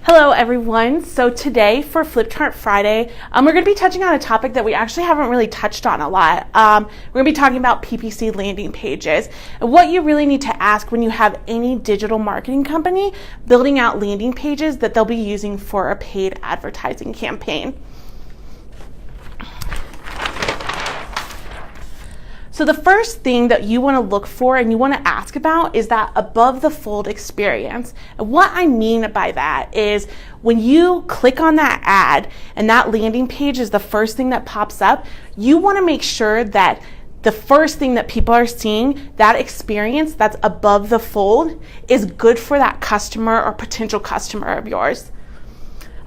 Hello everyone. So today for Flipchart Friday, we're going to be touching on a topic that we actually haven't really touched on a lot. We're going to be talking about PPC landing pages and what you really need to ask when you have any digital marketing company building out landing pages that they'll be using for a paid advertising campaign. So the first thing that you want to look for and you want to ask about is that above the fold experience. And what I mean by that is when you click on that ad and that landing page is the first thing that pops up, you want to make sure that the first thing that people are seeing, that experience that's above the fold, is good for that customer or potential customer of yours.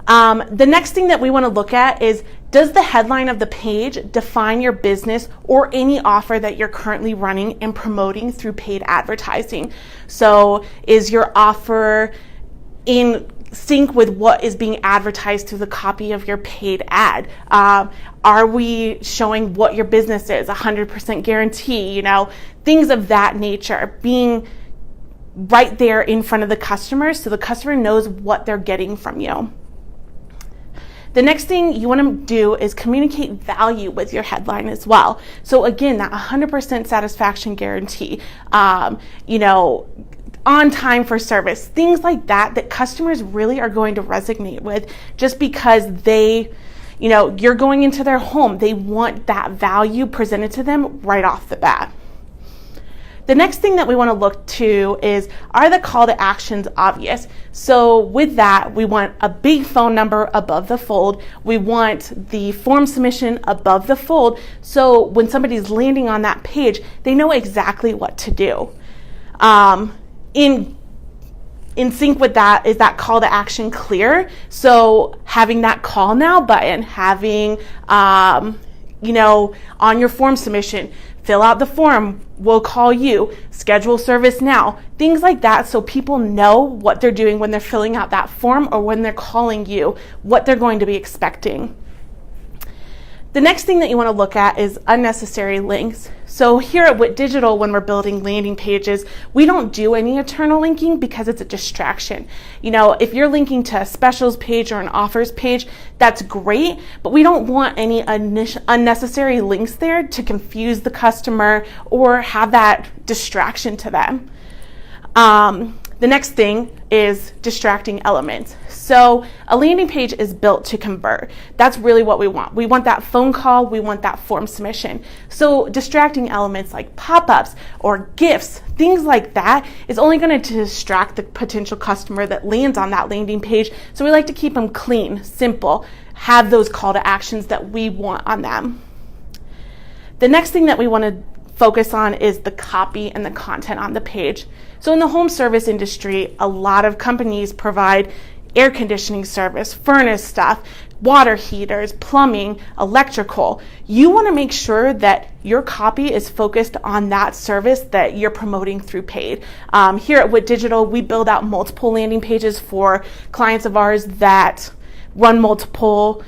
The next thing that we want to look at is, does the headline of the page define your business or any offer that you're currently running and promoting through paid advertising? So is your offer in sync with what is being advertised through the copy of your paid ad? Are we showing what your business is, 100% guarantee, things of that nature, being right there in front of the customer so the customer knows what they're getting from you. The next thing you want to do is communicate value with your headline as well. So again, that 100% satisfaction guarantee, on time for service, things like that customers really are going to resonate with just because you're going into their home. They want that value presented to them right off the bat. The next thing that we want to look to is, are the call to actions obvious? So with that, we want a big phone number above the fold. We want the form submission above the fold. So when somebody's landing on that page, they know exactly what to do. In sync with that is that call to action clear. So having that call now button, having, on your form submission, fill out the form, we'll call you, schedule service now, things like that, so people know what they're doing when they're filling out that form or when they're calling you, what they're going to be expecting. The next thing that you want to look at is unnecessary links. So here at Wit Digital, when we're building landing pages, we don't do any internal linking because it's a distraction. If you're linking to a specials page or an offers page, that's great, but we don't want any unnecessary links there to confuse the customer or have that distraction to them. The next thing is distracting elements. So a landing page is built to convert. That's really what we want. We want that phone call, we want that form submission. So distracting elements like pop-ups or gifts, things like that, is only going to distract the potential customer that lands on that landing page. So we like to keep them clean, simple, have those call to actions that we want on them. The next thing that we want to focus on is the copy and the content on the page. So in the home service industry, a lot of companies provide air conditioning service, furnace stuff, water heaters, plumbing, electrical. You want to make sure that your copy is focused on that service that you're promoting through paid. Here at Wit Digital, we build out multiple landing pages for clients of ours that run multiple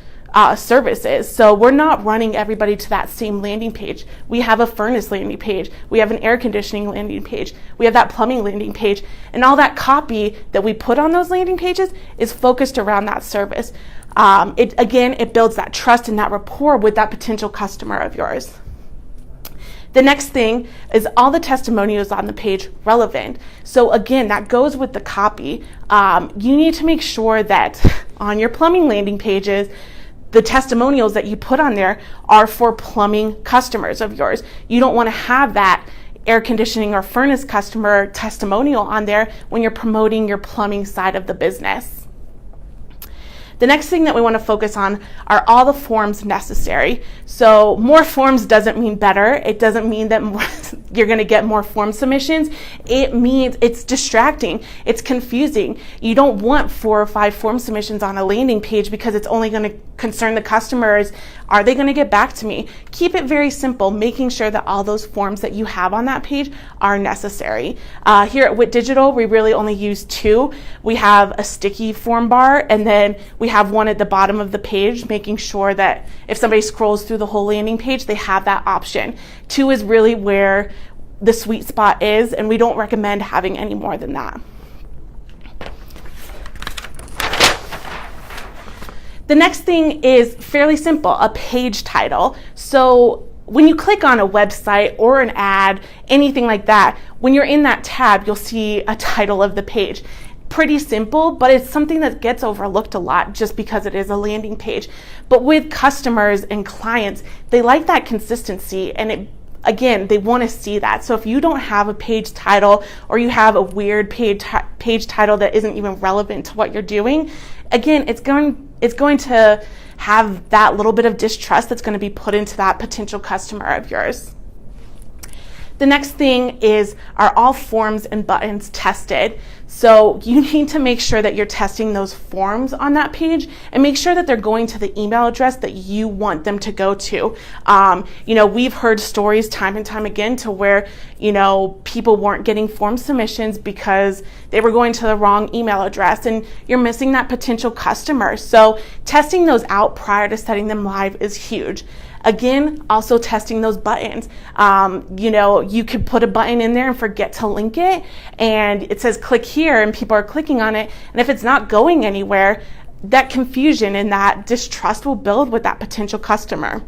services. So we're not running everybody to that same landing page. We have a furnace landing page. We have an air conditioning landing page. We have that plumbing landing page. And all that copy that we put on those landing pages is focused around that service. It builds that trust and that rapport with that potential customer of yours. The next thing is all the testimonials on the page relevant. So again, that goes with the copy. You need to make sure that on your plumbing landing pages, the testimonials that you put on there are for plumbing customers of yours. You don't want to have that air conditioning or furnace customer testimonial on there when you're promoting your plumbing side of the business. The next thing that we want to focus on are all the forms necessary. So more forms doesn't mean better. It doesn't mean that you're going to get more form submissions. It means it's distracting. It's confusing. You don't want 4 or 5 form submissions on a landing page because it's only going to concern the customers. Are they going to get back to me? Keep it very simple, making sure that all those forms that you have on that page are necessary. Here at Wit Digital, we really only use 2. We have a sticky form bar, and then we have one at the bottom of the page, making sure that if somebody scrolls through the whole landing page, they have that option. 2 is really where the sweet spot is, and we don't recommend having any more than that. The next thing is fairly simple, a page title. So when you click on a website or an ad, anything like that, when you're in that tab, you'll see a title of the page. Pretty simple, but it's something that gets overlooked a lot just because it is a landing page. But with customers and clients, they like that consistency, and again, they want to see that. So if you don't have a page title, or you have a weird page title that isn't even relevant to what you're doing, again, it's going to have that little bit of distrust that's going to be put into that potential customer of yours. The next thing is, are all forms and buttons tested? So you need to make sure that you're testing those forms on that page, and make sure that they're going to the email address that you want them to go to. We've heard stories time and time again to where, people weren't getting form submissions because they were going to the wrong email address, and you're missing that potential customer. So testing those out prior to setting them live is huge. Again, also testing those buttons. You could put a button in there and forget to link it, and it says click here, and people are clicking on it. And if it's not going anywhere, that confusion and that distrust will build with that potential customer.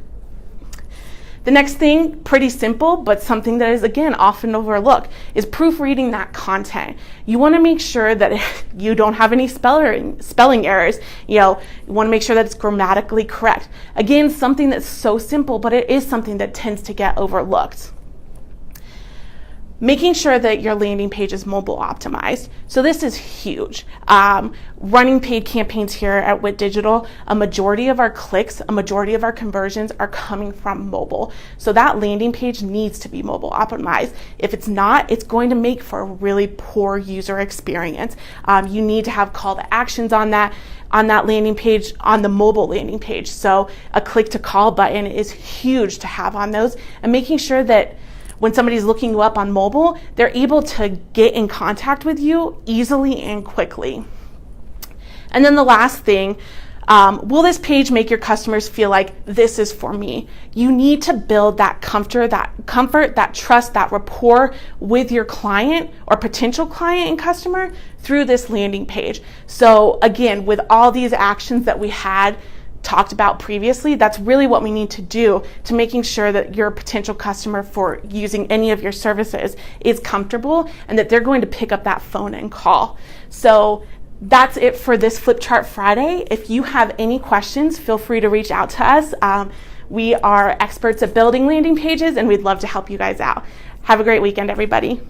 The next thing, pretty simple, but something that is, again, often overlooked, is proofreading that content. You want to make sure that you don't have any spelling errors. You want to make sure that it's grammatically correct. Again, something that's so simple, but it is something that tends to get overlooked. Making sure that your landing page is mobile optimized. So this is huge. Running paid campaigns here at WIT Digital, a majority of our clicks, a majority of our conversions are coming from mobile. So that landing page needs to be mobile optimized. If it's not, it's going to make for a really poor user experience. You need to have call to actions on that landing page, on the mobile landing page. So a click to call button is huge to have on those, and making sure that when somebody's looking you up on mobile, they're able to get in contact with you easily and quickly. And then the last thing, will this page make your customers feel like this is for me? You need to build that comfort, that trust, that rapport with your client or potential client and customer through this landing page. So again, with all these actions that we had talked about previously, that's really what we need to do to making sure that your potential customer for using any of your services is comfortable, and that they're going to pick up that phone and call. So that's it for this Flip Chart Friday. If you have any questions, feel free to reach out to us. We are experts at building landing pages, and we'd love to help you guys out. Have a great weekend, everybody.